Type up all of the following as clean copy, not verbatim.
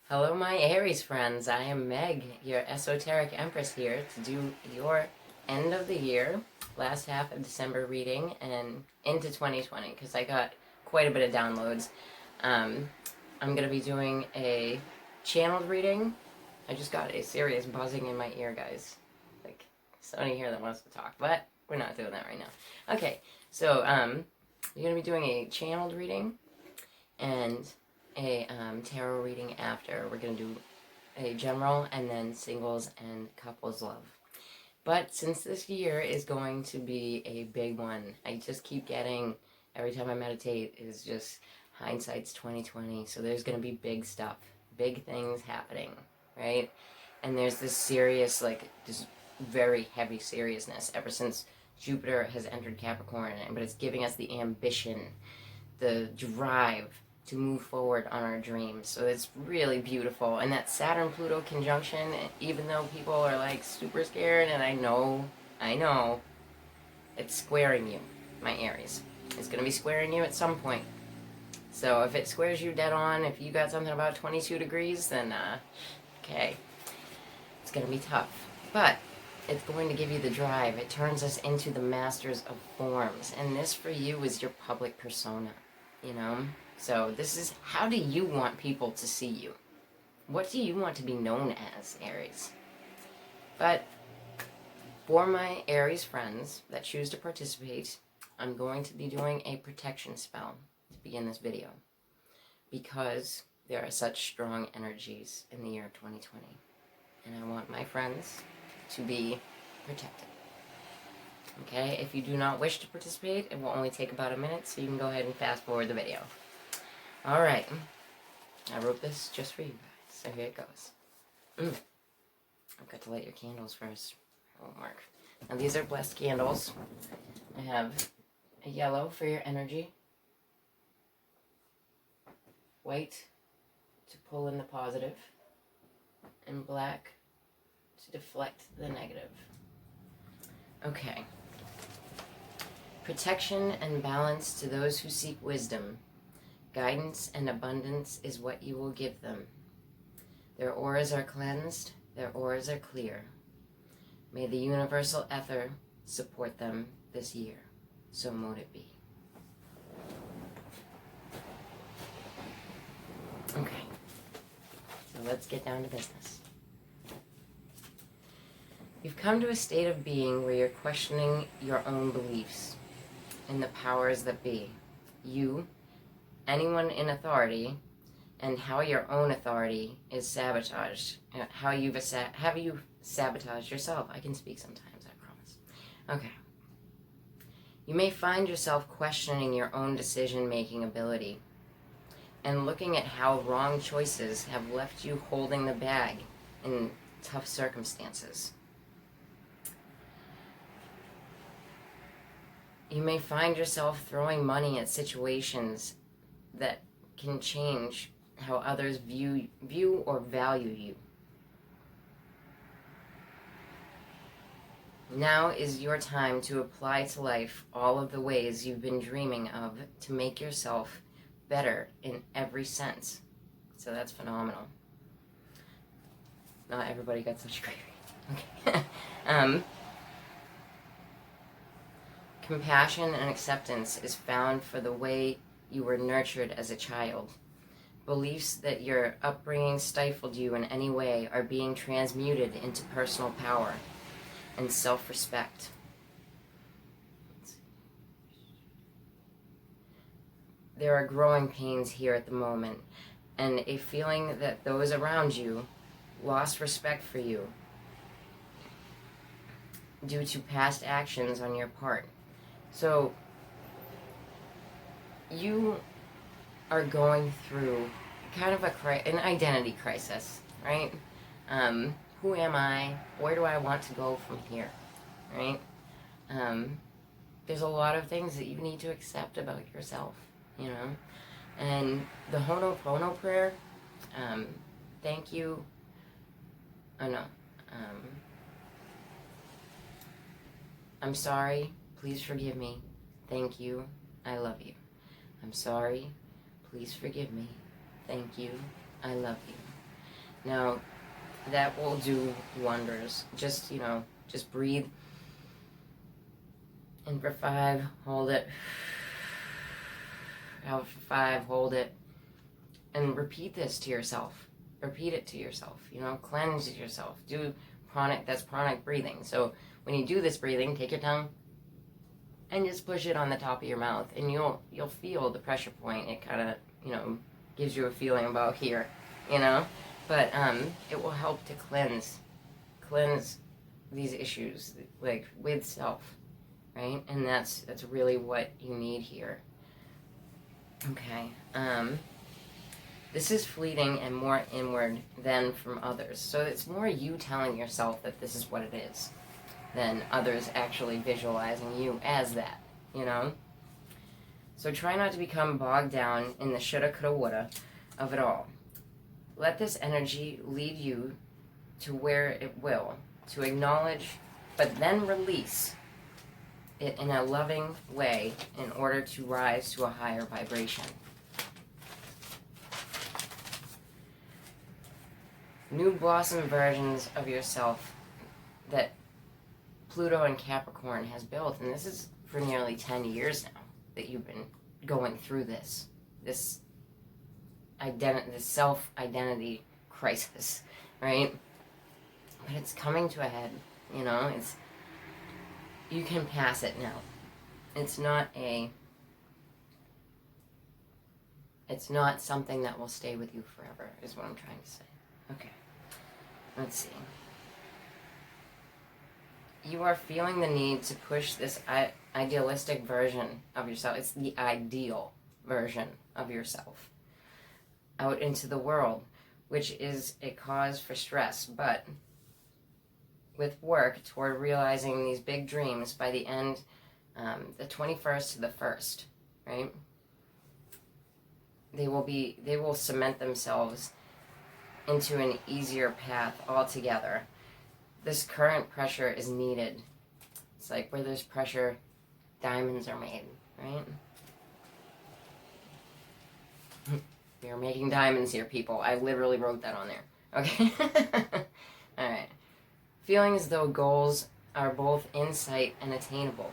Hello, my Aries friends. I am Meg, your esoteric empress, here to do your end of the year, last half of December reading, and into 2020 because I got quite a bit of downloads. I'm going to be doing a channeled reading. I just got a serious buzzing in my ear, guys. Like, somebody here that wants to talk, but we're not doing that right now. Okay, so you're going to be doing a channeled reading and a tarot reading after. We're going to do a general and then singles and couples love. But since this year is going to be a big one, I just keep getting, every time I meditate, is just hindsight's 2020. So there's going to be big stuff, big things happening, right? And there's this serious, like, this very heavy seriousness ever since Jupiter has entered Capricorn, but it's giving us the ambition, the drive to move forward on our dreams. So it's really beautiful. And that Saturn-Pluto conjunction, even though people are like super scared, and I know, it's squaring you, my Aries. It's going to be squaring you at some point. So if it squares you dead on, if you got something about 22 degrees, then, okay, it's going to be tough. But it's going to give you the drive. It turns us into the masters of forms. And this for you is your public persona, you know? So this is, how do you want people to see you? What do you want to be known as, Aries? But for my Aries friends that choose to participate, I'm going to be doing a protection spell to begin this video because there are such strong energies in the year 2020. And I want my friends to be protected. Okay, if you do not wish to participate, it will only take about a minute, so you can go ahead and fast forward the video. Alright, I wrote this just for you guys, so here it goes. I've got to light your candles first. It won't work. Now these are blessed candles. I have a yellow for your energy, white to pull in the positive, and black to deflect the negative. Okay. Protection and balance to those who seek wisdom. Guidance and abundance is what you will give them. Their auras are cleansed, their auras are clear. May the universal ether support them this year. So mote it be. Okay, so let's get down to business. You've come to a state of being where you're questioning your own beliefs and the powers that be. You, anyone in authority, and how your own authority is sabotaged. How you sabotaged yourself. I can speak sometimes, I promise. Okay. You may find yourself questioning your own decision-making ability and looking at how wrong choices have left you holding the bag in tough circumstances. You may find yourself throwing money at situations that can change how others view or value you. Now is your time to apply to life all of the ways you've been dreaming of to make yourself better in every sense. So that's phenomenal. Not everybody got such a great reading. Okay. Compassion and acceptance is found for the way you were nurtured as a child. Beliefs that your upbringing stifled you in any way are being transmuted into personal power and self-respect. There are growing pains here at the moment, and a feeling that those around you lost respect for you due to past actions on your part. So, you are going through kind of an identity crisis, right? Who am I? Where do I want to go from here, right? There's a lot of things that you need to accept about yourself, you know? And the Ho'oponopono prayer, thank you, I'm sorry, please forgive me, thank you, I love you. I'm sorry, please forgive me, thank you, I love you. Now, that will do wonders. Just, just breathe. In for 5, hold it. Out for 5, hold it. And repeat this to yourself. Repeat it to yourself. Cleanse yourself. Do that's pranic breathing. So when you do this breathing, take your tongue and just push it on the top of your mouth, and you'll feel the pressure point. It kind of, gives you a feeling about here, But it will help to cleanse these issues, like with self, right? And that's really what you need here. Okay. This is fleeting and more inward than from others. So it's more you telling yourself that this is what it is than others actually visualizing you as that, So try not to become bogged down in the shoulda, coulda, woulda of it all. Let this energy lead you to where it will, to acknowledge, but then release it in a loving way in order to rise to a higher vibration. New blossom versions of yourself that Pluto and Capricorn has built, and this is for nearly 10 years now that you've been going through this self-identity crisis, right? But it's coming to a head, you can pass it now. It's not something that will stay with you forever, is what I'm trying to say. Okay, let's see. You are feeling the need to push this idealistic version of yourself. It's the ideal version of yourself out into the world, which is a cause for stress. But with work toward realizing these big dreams by the end, the 21st to the 1st, right? They will cement themselves into an easier path altogether. This current pressure is needed. It's like where there's pressure, diamonds are made, right? We are making diamonds here, people. I literally wrote that on there. Okay? Alright. Feeling as though goals are both in sight and attainable.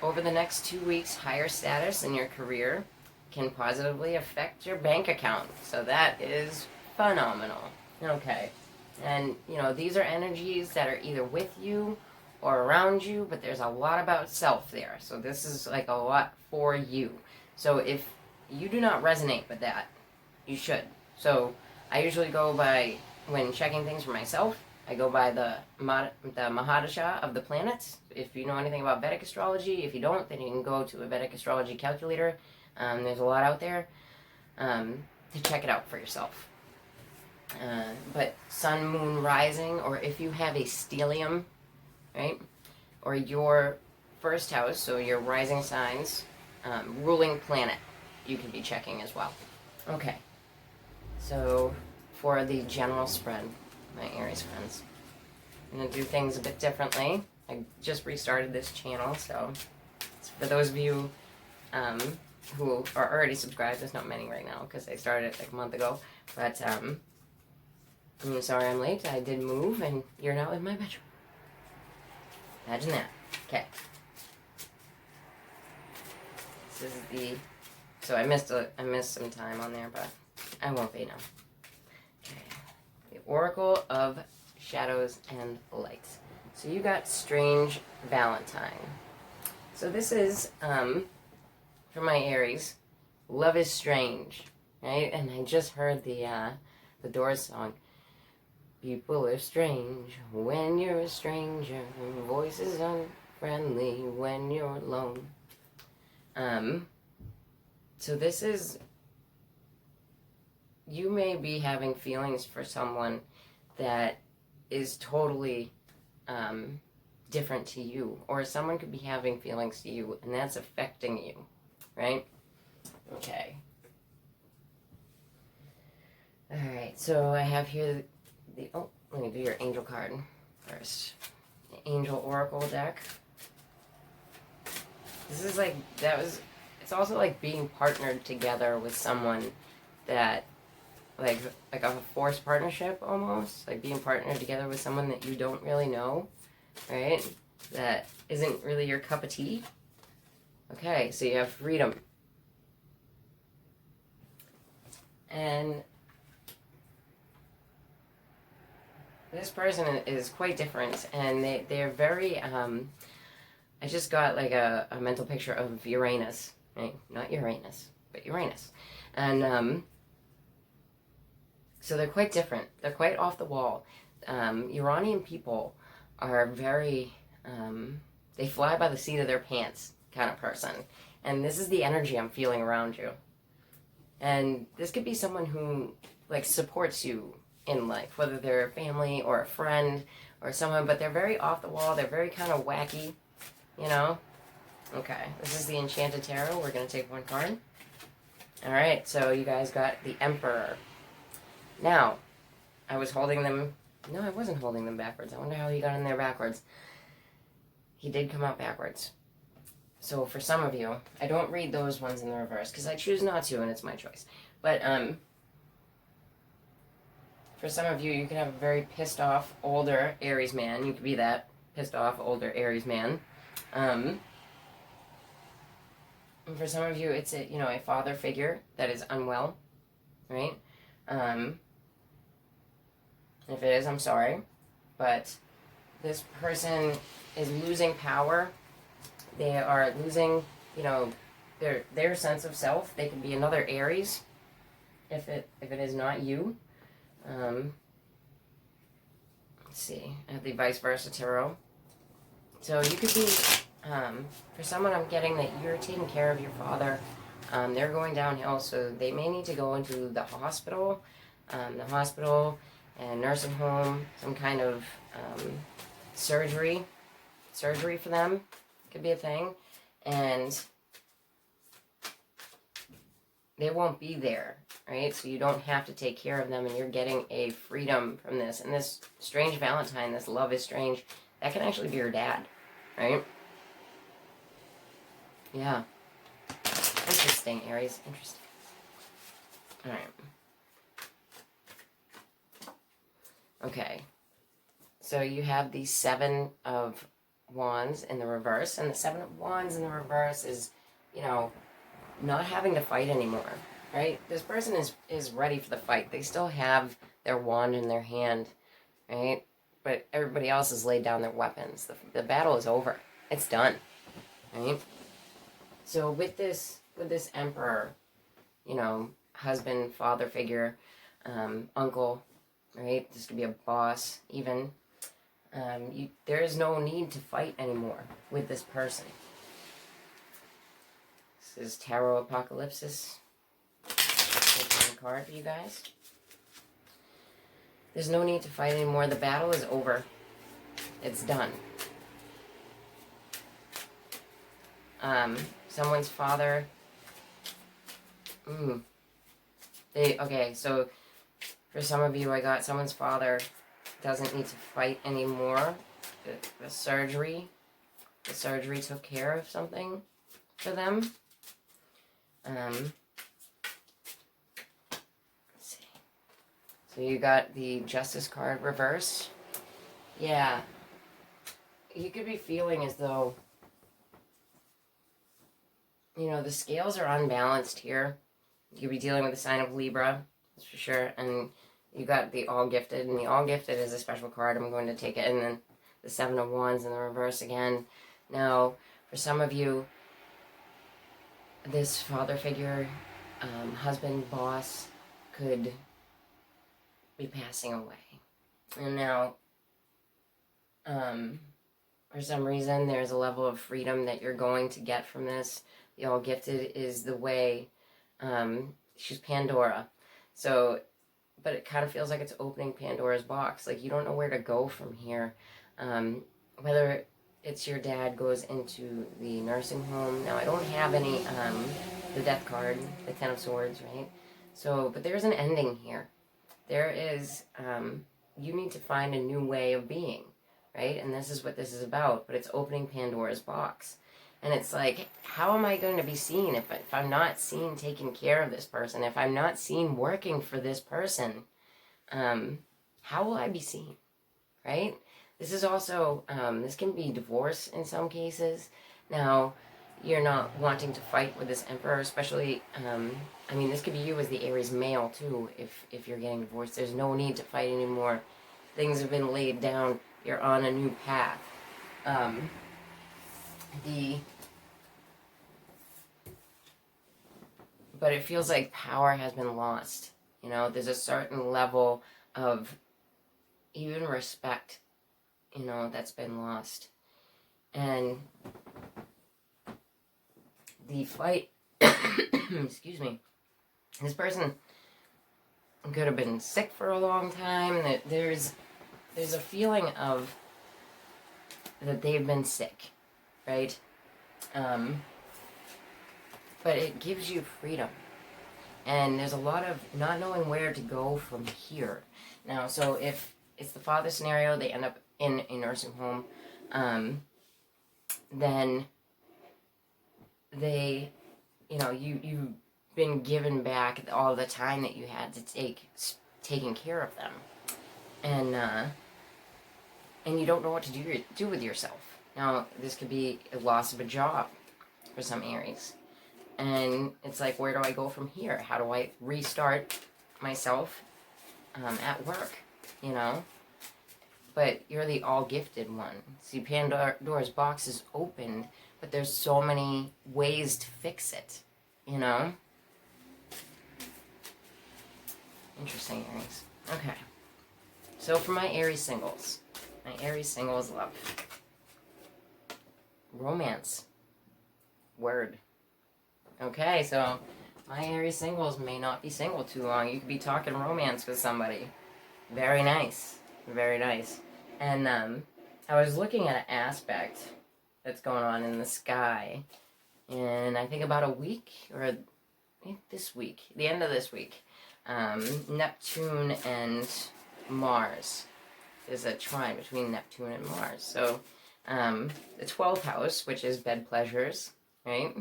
Over the next 2 weeks, higher status in your career can positively affect your bank account. So that is phenomenal. Okay. And, these are energies that are either with you or around you, but there's a lot about self there. So this is like a lot for you. So if you do not resonate with that, you should. So I usually go by, when checking things for myself, I go by the Mahadasha of the planets. If you know anything about Vedic astrology, if you don't, then you can go to a Vedic astrology calculator. There's a lot out there to check it out for yourself. But sun, moon, rising, or if you have a stellium, right, or your first house, so your rising signs, ruling planet, you can be checking as well. Okay, so for the general spread, my Aries friends, I'm going to do things a bit differently. I just restarted this channel, so for those of you who are already subscribed, there's not many right now because I started it like a month ago, but I'm sorry I'm late. I did move, and you're now in my bedroom. Imagine that. Okay. This is so I missed some time on there, but I won't be now. Okay. The Oracle of Shadows and Lights. So you got Strange Valentine. So this is for my Aries. Love is strange, right? And I just heard the Doors song. People are strange when you're a stranger. Voices unfriendly when you're alone. So this is, you may be having feelings for someone that is totally different to you, or someone could be having feelings to you, and that's affecting you, right? Okay. All right, so I have here let me do your angel card first. The Angel Oracle deck. This is like, it's also like being partnered together with someone that like a forced partnership almost, like being partnered together with someone that you don't really know, right? That isn't really your cup of tea. Okay, so you have freedom. And this person is quite different, and they're very, I just got like a mental picture of Uranus, right? Not Uranus, but Uranus. And so they're quite different. They're quite off the wall. Uranian people are very, they fly by the seat of their pants kind of person. And this is the energy I'm feeling around you. And this could be someone who like supports you in life, whether they're a family or a friend or someone, but they're very off the wall. They're very kind of wacky, you know? Okay, this is the Enchanted Tarot. We're going to take one card. All right, so you guys got the Emperor. Now, I was holding them. No, I wasn't holding them backwards. I wonder how he got in there backwards. He did come out backwards. So for some of you, I don't read those ones in the reverse because I choose not to, and it's my choice. But for some of you, you can have a very pissed off older Aries man. You could be that pissed off older Aries man. And for some of you, it's a father figure that is unwell, right? If it is, I'm sorry, but this person is losing power. They are losing, their sense of self. They could be another Aries, if it is not you. Let's see. I have the vice versa tarot. So you could be, for someone, I'm getting that you're taking care of your father. They're going downhill, so they may need to go into the hospital and nursing home, some kind of surgery for them could be a thing, and they won't be there, right? So you don't have to take care of them, and you're getting a freedom from this. And this strange Valentine, this love is strange, that can actually be your dad, right? Yeah. Interesting, Aries. Interesting. All right. Okay. So you have the Seven of Wands in the reverse, and the Seven of Wands in the reverse is, not having to fight anymore, right? This person is ready for the fight. They still have their wand in their hand, right? But everybody else has laid down their weapons. The battle is over. It's done, right? So with this Emperor, husband, father figure, uncle, right? This could be a boss, even. There is no need to fight anymore with this person. This is Tarot Apocalypsis. Take one card for you guys. There's no need to fight anymore. The battle is over. It's done. Someone's father. Okay, so for some of you, I got someone's father doesn't need to fight anymore. The surgery took care of something for them. Let's see. So you got the Justice card reversed. Yeah. You could be feeling as though, the scales are unbalanced here. You could be dealing with the sign of Libra, that's for sure. And you got the All Gifted, and the All Gifted is a special card. I'm going to take it. And then the Seven of Wands in the reverse again. Now, for some of you, this father figure, husband, boss, could be passing away. And now, for some reason, there's a level of freedom that you're going to get from this. The All Gifted is the way. She's Pandora. So, but it kind of feels like it's opening Pandora's box. Like, you don't know where to go from here. Whether it's your dad goes into the nursing home. Now, I don't have any, the Death card, the Ten of Swords, right? So, but there's an ending here. There is, you need to find a new way of being, right? And this is what this is about, but it's opening Pandora's box. And it's like, how am I going to be seen if I'm not seen taking care of this person? If I'm not seen working for this person, how will I be seen, right? This is also, this can be divorce in some cases. Now, you're not wanting to fight with this emperor, especially, I mean, this could be you as the Aries male, too, if you're getting divorced. There's no need to fight anymore. Things have been laid down. You're on a new path. But it feels like power has been lost. You know, there's a certain level of even respect, you know, that's been lost. And the fight, excuse me, this person could have been sick for a long time. There's a feeling of that they've been sick, right? But it gives you freedom. And there's a lot of not knowing where to go from here. Now, so if it's the father scenario, they end up in a nursing home, then they, you know, you've been given back all the time that you had to taking care of them. And you don't know what to do with yourself. Now, this could be a loss of a job for some Aries. And it's like, where do I go from here? How do I restart myself at work, you know? But you're the all-gifted one. See, Pandora's box is opened, but there's so many ways to fix it, you know? Interesting, Aries. Okay. So for my Aries singles love romance. Word. Okay, so my Aries singles may not be single too long. You could be talking romance with somebody. Very nice. Very nice. And I was looking at an aspect that's going on in the sky. And I think about a week, or this week, the end of this week, Neptune and Mars. There's a trine between Neptune and Mars. So the 12th house, which is bed pleasures, right?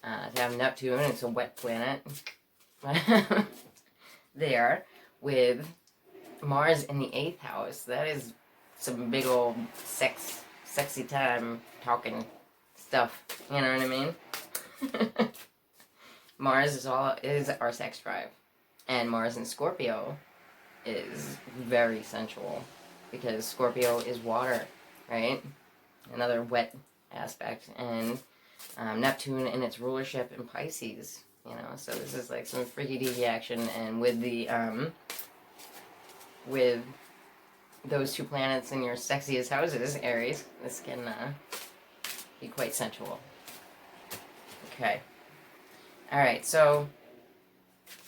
To have Neptune, it's a wet planet, there, with Mars in the 8th house. That is some big old sexy time talking stuff, you know what I mean? Mars is our sex drive, and Mars in Scorpio is very sensual, because Scorpio is water, right? Another wet aspect, and Neptune in its rulership in Pisces, you know, so this is like some freaky deaky action, and with the with those two planets in your sexiest houses, Aries, this can be quite sensual. Okay. Alright, so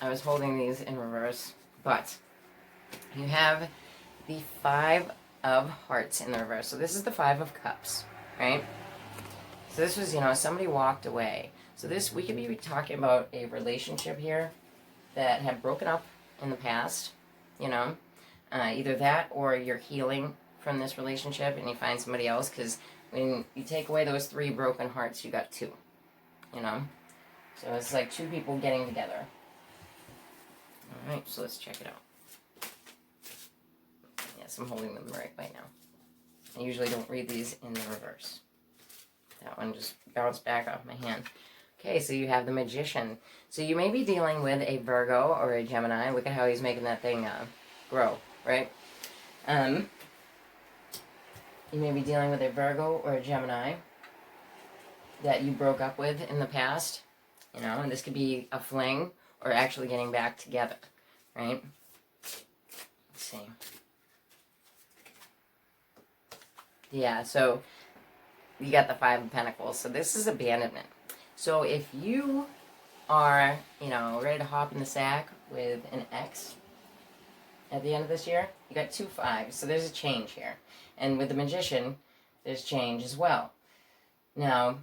I was holding these in reverse, but you have the 5 of Hearts in the reverse. So this is the 5 of Cups, right? So this was, you know, somebody walked away. So this, we could be talking about a relationship here that had broken up in the past, you know. Either that or you're healing from this relationship and you find somebody else, because when you take away those 3 broken hearts, you got 2, you know. So it's like 2 people getting together. Alright, so let's check it out. Yes, I'm holding them right now. I usually don't read these in the reverse. That one just bounced back off my hand. Okay, so you have the Magician. So you may be dealing with a Virgo or a Gemini. Look at how he's making that thing grow, right? You may be dealing with a Virgo or a Gemini that you broke up with in the past. You know, and this could be a fling or actually getting back together, right? Let's see. Yeah, so you got the 5 of Pentacles. So this is abandonment. So if you are, you know, ready to hop in the sack with an ex at the end of this year, you got 2 5s. So there's a change here. And with the Magician, there's change as well. Now,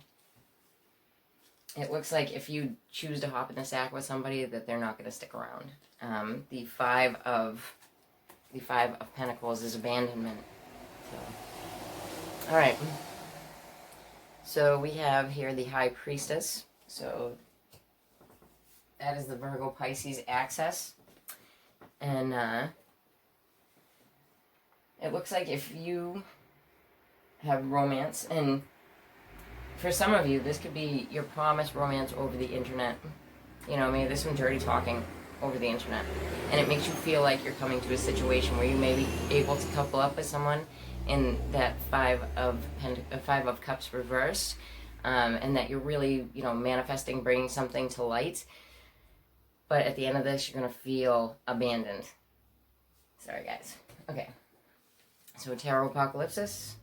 it looks like if you choose to hop in the sack with somebody, that they're not going to stick around. The 5 of Pentacles is abandonment. So, all right. So we have here the High Priestess. So that is the Virgo Pisces axis. And it looks like if you have romance, and for some of you, this could be your promised romance over the internet. You know, maybe there's some dirty talking over the internet. And it makes you feel like you're coming to a situation where you may be able to couple up with someone in that Five of Cups reversed. And that you're really, you know, manifesting, bringing something to light. But at the end of this, you're going to feel abandoned. Sorry, guys. Okay. So, Tarot Apocalypsis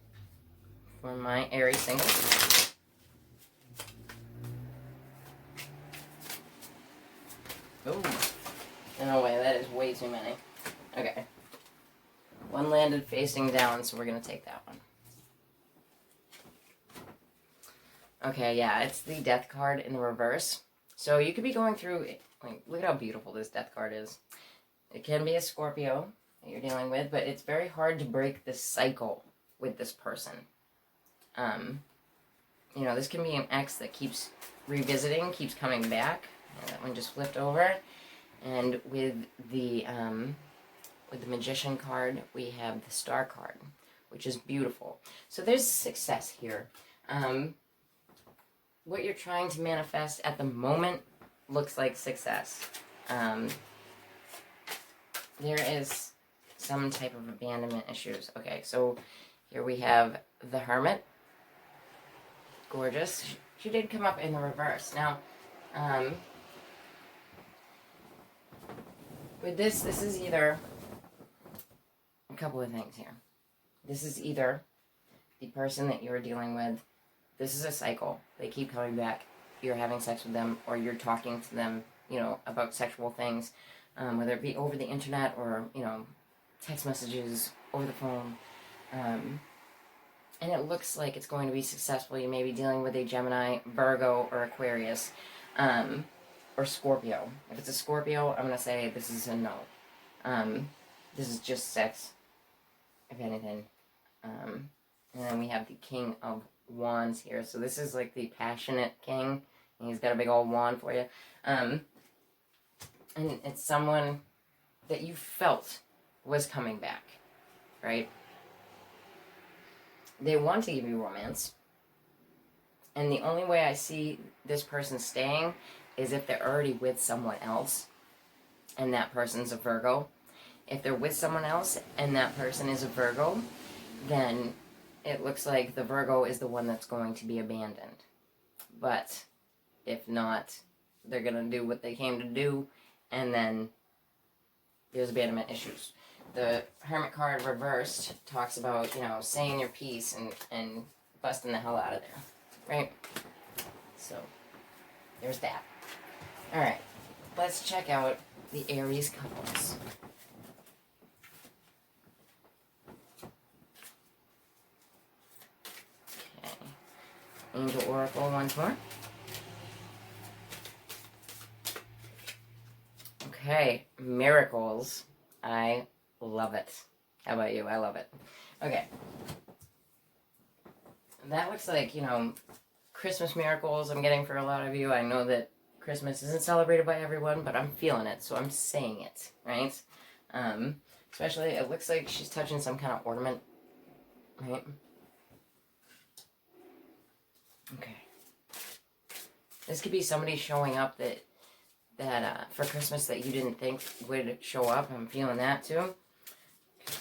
for my Aries singles. Oh, no way, that is way too many. Okay. One landed facing down, so we're going to take that one. Okay, yeah, it's the Death card in the reverse. So you could be going through, like, look at how beautiful this Death card is. It can be a Scorpio that you're dealing with, but it's very hard to break this cycle with this person. You know, this can be an ex that keeps revisiting, keeps coming back. That one just flipped over. And with the Magician card, we have the Star card, which is beautiful. So there's success here. What you're trying to manifest at the moment looks like success. There is some type of abandonment issues. Okay, so here we have the Hermit. Gorgeous. She did come up in the reverse. Now, with this is either a couple of things here. This is either the person that you're dealing with. This is a cycle. They keep coming back. You're having sex with them, or you're talking to them, you know, about sexual things, whether it be over the internet or, you know, text messages, over the phone. And it looks like it's going to be successful. You may be dealing with a Gemini, Virgo, or Aquarius, or Scorpio. If it's a Scorpio, I'm going to say this is a no. This is just sex, if anything. And then we have the King of Wands here. So this is like the passionate king. And he's got a big old wand for you. And it's someone that you felt was coming back, right? They want to give you romance. And the only way I see this person staying is if they're already with someone else and that person's a Virgo. If they're with someone else and that person is a Virgo, then it looks like the Virgo is the one that's going to be abandoned. But if not, they're going to do what they came to do, and then there's abandonment issues. The Hermit card reversed talks about, you know, saying your piece and busting the hell out of there, right? So, there's that. Alright, let's check out the Aries couples. Okay. Angel Oracle once more. Okay, miracles. I love it. How about you? I love it. Okay. That looks like, you know, Christmas miracles I'm getting for a lot of you. I know that Christmas isn't celebrated by everyone, but I'm feeling it, so I'm saying it, right? Especially, it looks like she's touching some kind of ornament, right? Okay. This could be somebody showing up that for Christmas that you didn't think would show up. I'm feeling that too. Okay.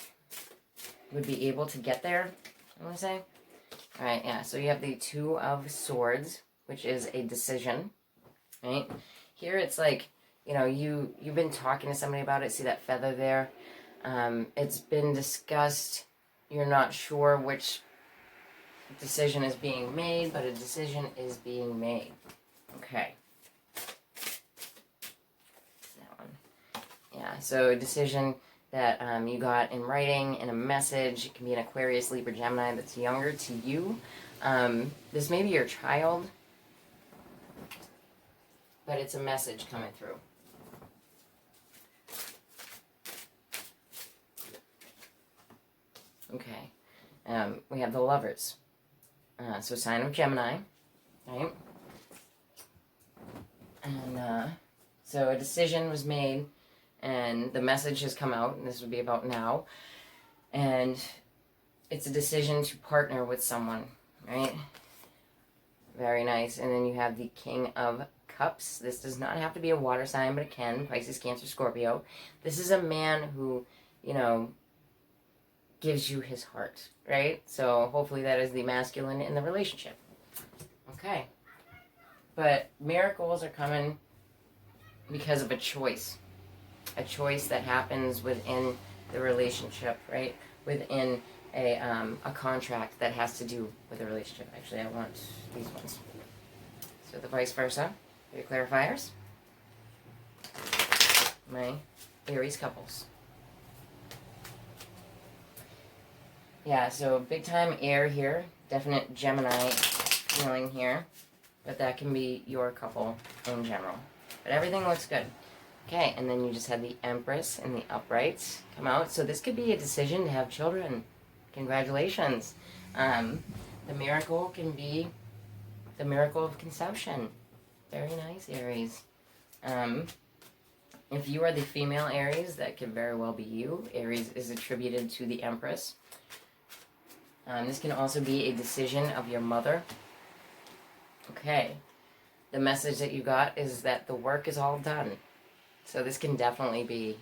Would be able to get there, I want to say. Alright, yeah, so you have the Two of Swords, which is a decision, right? Here it's like, you know, you've been talking to somebody about it. See that feather there? It's been discussed. You're not sure which decision is being made, but a decision is being made. Okay. That one. Yeah, so a decision that you got in writing, in a message. It can be an Aquarius, Libra, Gemini that's younger to you. This may be your child, but it's a message coming through. Okay. We have the Lovers. So sign of Gemini, right? And so a decision was made, and the message has come out, and this would be about now. And it's a decision to partner with someone, right? Very nice. And then you have the King of Cups. This does not have to be a water sign, but it can. Pisces, Cancer, Scorpio. This is a man who, you know, gives you his heart, right? So hopefully that is the masculine in the relationship. Okay. But miracles are coming because of a choice that happens within the relationship, right? Within a contract that has to do with the relationship. Actually, I want these ones. So the vice versa. Your clarifiers. My Aries couples. Yeah, so big time air here. Definite Gemini feeling here. But that can be your couple in general. But everything looks good. Okay, and then you just had the Empress and the uprights come out. So this could be a decision to have children. Congratulations. The miracle can be the miracle of conception. Very nice, Aries. If you are the female Aries, that could very well be you. Aries is attributed to the Empress. This can also be a decision of your mother. Okay. The message that you got is that the work is all done. So this can definitely be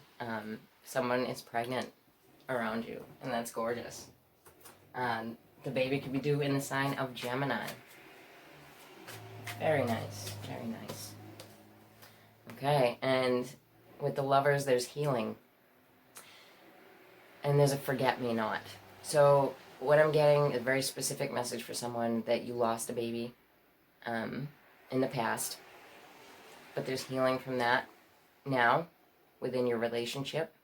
someone is pregnant around you, and that's gorgeous. The baby could be due in the sign of Gemini. Very nice, very nice. Okay, and with the lovers, there's healing. And there's a forget-me-not. So what I'm getting is a very specific message for someone that you lost a baby in the past. But there's healing from that now within your relationship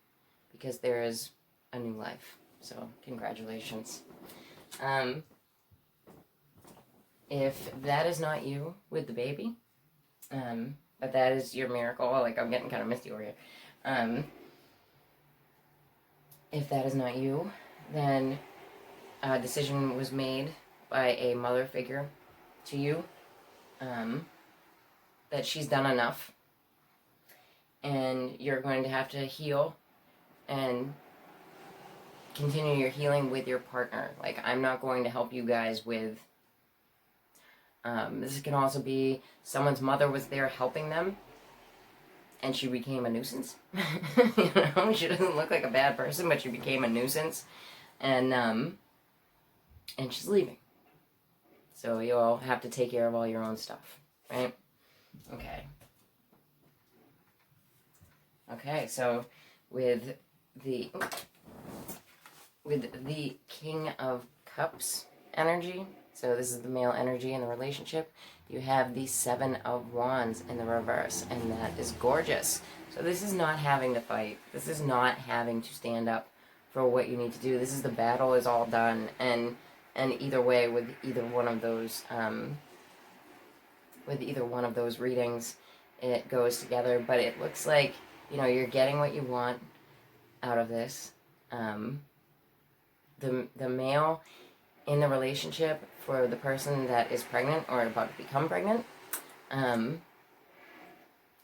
because there is a new life. So congratulations. If that is not you with the baby, but that is your miracle, like I'm getting kind of misty over here. If that is not you, then a decision was made by a mother figure to you that she's done enough, and you're going to have to heal and continue your healing with your partner. Like, I'm not going to help you guys with this can also be someone's mother was there helping them and she became a nuisance. You know, she doesn't look like a bad person, but she became a nuisance, and she's leaving. So you'll have to take care of all your own stuff, right? Okay. Okay, so with the King of Cups energy, so this is the male energy in the relationship, you have the Seven of Wands in the reverse, and that is gorgeous. So this is not having to fight. This is not having to stand up for what you need to do. This is the battle is all done, and either way, with either one of those readings, it goes together. But it looks like, you know, you're getting what you want out of this. The male in the relationship, for the person that is pregnant or about to become pregnant,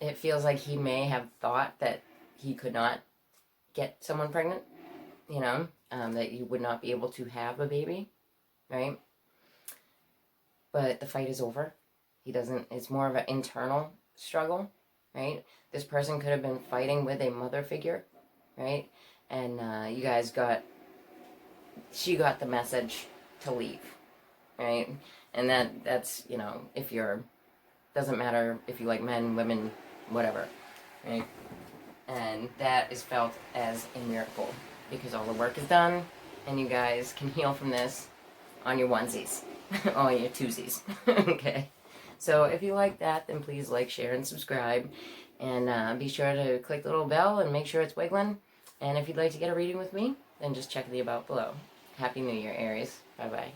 it feels like he may have thought that he could not get someone pregnant, you know, that you would not be able to have a baby, right? But the fight is over. It's more of an internal struggle, right? This person could have been fighting with a mother figure, right? And she got the message to leave, right? And that's, you know, doesn't matter if you like men, women, whatever, right? And that is felt as a miracle because all the work is done and you guys can heal from this on your onesies, or your twosies. Okay. So if you like that, then please like, share, and subscribe. And be sure to click the little bell and make sure it's wiggling. And if you'd like to get a reading with me, then just check the about below. Happy New Year, Aries. Bye-bye.